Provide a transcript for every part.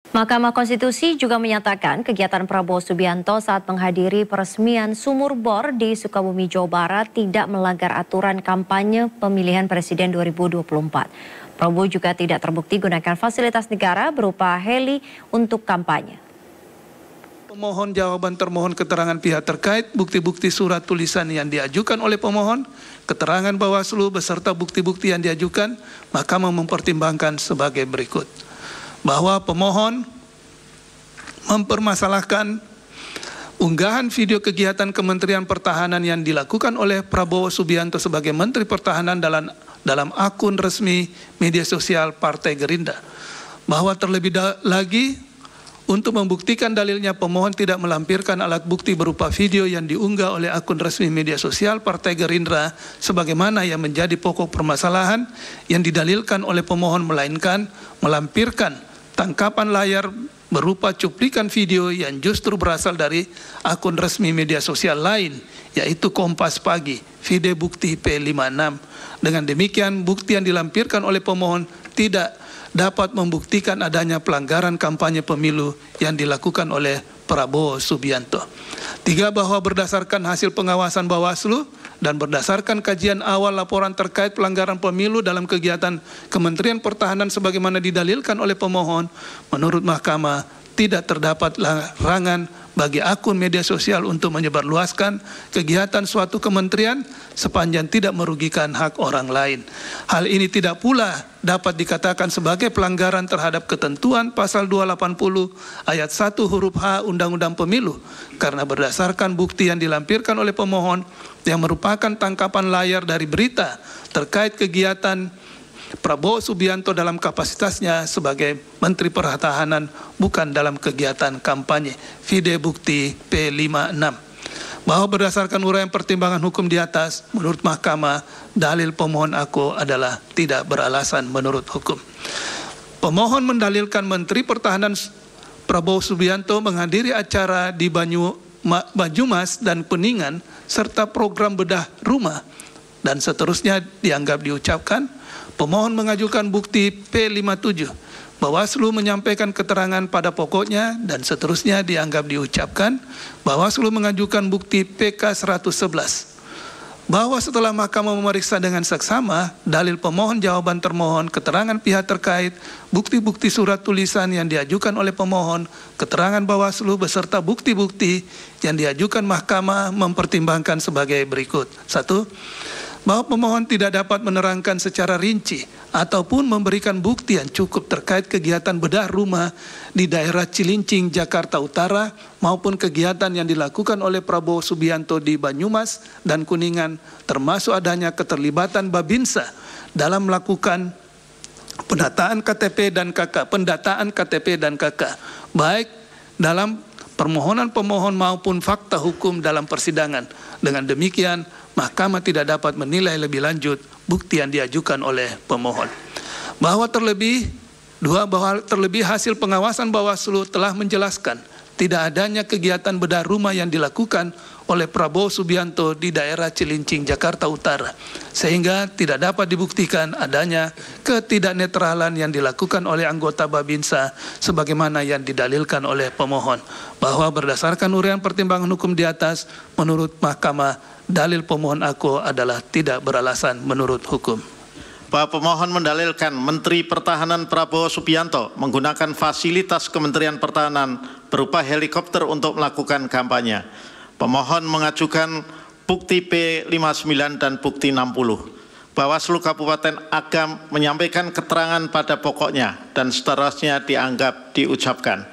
Mahkamah Konstitusi juga menyatakan kegiatan Prabowo Subianto saat menghadiri peresmian sumur bor di Sukabumi, Jawa Barat tidak melanggar aturan kampanye pemilihan Presiden 2024. Prabowo juga tidak terbukti gunakan fasilitas negara berupa heli untuk kampanye. Pemohon jawaban termohon keterangan pihak terkait, bukti-bukti surat tulisan yang diajukan oleh pemohon, keterangan Bawaslu beserta bukti-bukti yang diajukan, Mahkamah mempertimbangkan sebagai berikut. Bahwa pemohon mempermasalahkan unggahan video kegiatan Kementerian Pertahanan yang dilakukan oleh Prabowo Subianto sebagai Menteri Pertahanan dalam akun resmi media sosial Partai Gerindra. Bahwa terlebih lagi untuk membuktikan dalilnya pemohon tidak melampirkan alat bukti berupa video yang diunggah oleh akun resmi media sosial Partai Gerindra sebagaimana yang menjadi pokok permasalahan yang didalilkan oleh pemohon, melainkan melampirkan tangkapan layar berupa cuplikan video yang justru berasal dari akun resmi media sosial lain, yaitu Kompas Pagi, video bukti P56. Dengan demikian, bukti yang dilampirkan oleh pemohon tidak dapat membuktikan adanya pelanggaran kampanye pemilu yang dilakukan oleh Prabowo Subianto. 3, bahwa berdasarkan hasil pengawasan Bawaslu dan berdasarkan kajian awal laporan terkait pelanggaran pemilu dalam kegiatan Kementerian Pertahanan sebagaimana didalilkan oleh pemohon, menurut Mahkamah tidak terdapat larangan bagi akun media sosial untuk menyebarluaskan kegiatan suatu kementerian sepanjang tidak merugikan hak orang lain. Hal ini tidak pula dapat dikatakan sebagai pelanggaran terhadap ketentuan pasal 280 ayat 1 huruf H Undang-Undang Pemilu karena berdasarkan bukti yang dilampirkan oleh pemohon yang merupakan tangkapan layar dari berita terkait kegiatan Prabowo Subianto dalam kapasitasnya sebagai Menteri Pertahanan, bukan dalam kegiatan kampanye. Video bukti P56. Bahwa berdasarkan uraian pertimbangan hukum di atas, menurut Mahkamah, dalil pemohon aku adalah tidak beralasan menurut hukum. Pemohon mendalilkan Menteri Pertahanan Prabowo Subianto menghadiri acara di Banyumas dan Kuningan serta program bedah rumah dan seterusnya dianggap diucapkan. Pemohon mengajukan bukti P57. Bawaslu menyampaikan keterangan pada pokoknya dan seterusnya dianggap diucapkan. Bawaslu mengajukan bukti PK 111. Bahwa setelah Mahkamah memeriksa dengan seksama dalil pemohon jawaban termohon, keterangan pihak terkait, bukti-bukti surat tulisan yang diajukan oleh pemohon, keterangan Bawaslu beserta bukti-bukti yang diajukan Mahkamah mempertimbangkan sebagai berikut. 1. Bahwa pemohon tidak dapat menerangkan secara rinci ataupun memberikan bukti yang cukup terkait kegiatan bedah rumah di daerah Cilincing, Jakarta Utara maupun kegiatan yang dilakukan oleh Prabowo Subianto di Banyumas dan Kuningan, termasuk adanya keterlibatan Babinsa dalam melakukan pendataan KTP dan KK, baik dalam permohonan pemohon maupun fakta hukum dalam persidangan. Dengan demikian, Mahkamah tidak dapat menilai lebih lanjut bukti yang diajukan oleh pemohon. Bahwa terlebih hasil pengawasan Bawaslu telah menjelaskan tidak adanya kegiatan bedah rumah yang dilakukan oleh Prabowo Subianto di daerah Cilincing, Jakarta Utara, sehingga tidak dapat dibuktikan adanya ketidaknetralan yang dilakukan oleh anggota Babinsa sebagaimana yang didalilkan oleh pemohon. Bahwa berdasarkan uraian pertimbangan hukum di atas, menurut Mahkamah, dalil pemohon aku adalah tidak beralasan menurut hukum. Bahwa pemohon mendalilkan Menteri Pertahanan Prabowo Subianto menggunakan fasilitas Kementerian Pertahanan berupa helikopter untuk melakukan kampanye. Pemohon mengajukan bukti P59 dan bukti 60. Bawaslu Kabupaten Agam menyampaikan keterangan pada pokoknya dan seterusnya dianggap diucapkan.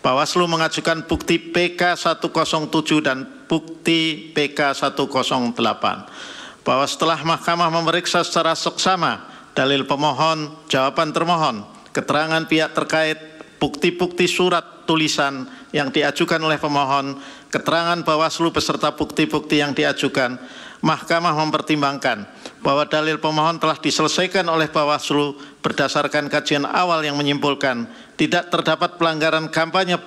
Bawaslu mengajukan bukti PK 107 dan bukti PK 108. Bahwa setelah Mahkamah memeriksa secara seksama dalil pemohon, jawaban termohon, keterangan pihak terkait, bukti-bukti surat tulisan yang diajukan oleh pemohon, keterangan Bawaslu beserta bukti-bukti yang diajukan, Mahkamah mempertimbangkan bahwa dalil pemohon telah diselesaikan oleh Bawaslu berdasarkan kajian awal yang menyimpulkan tidak terdapat pelanggaran kampanye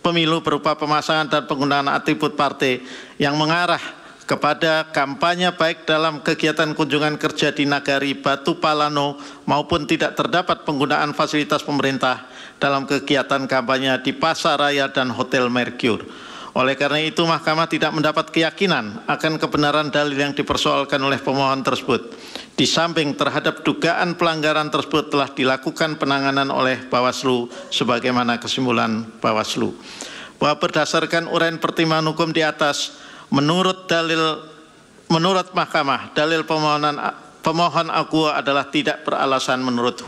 pemilu berupa pemasangan dan penggunaan atribut partai yang mengarah kepada kampanye baik dalam kegiatan kunjungan kerja di Nagari Batu Palano maupun tidak terdapat penggunaan fasilitas pemerintah dalam kegiatan kampanye di Pasar Raya dan Hotel Mercure. Oleh karena itu, Mahkamah tidak mendapat keyakinan akan kebenaran dalil yang dipersoalkan oleh pemohon tersebut. Di samping terhadap dugaan pelanggaran tersebut telah dilakukan penanganan oleh Bawaslu sebagaimana kesimpulan Bawaslu. Bahwa berdasarkan uraian pertimbangan hukum di atas, menurut Mahkamah, dalil pemohon akuo adalah tidak beralasan menurut hukum.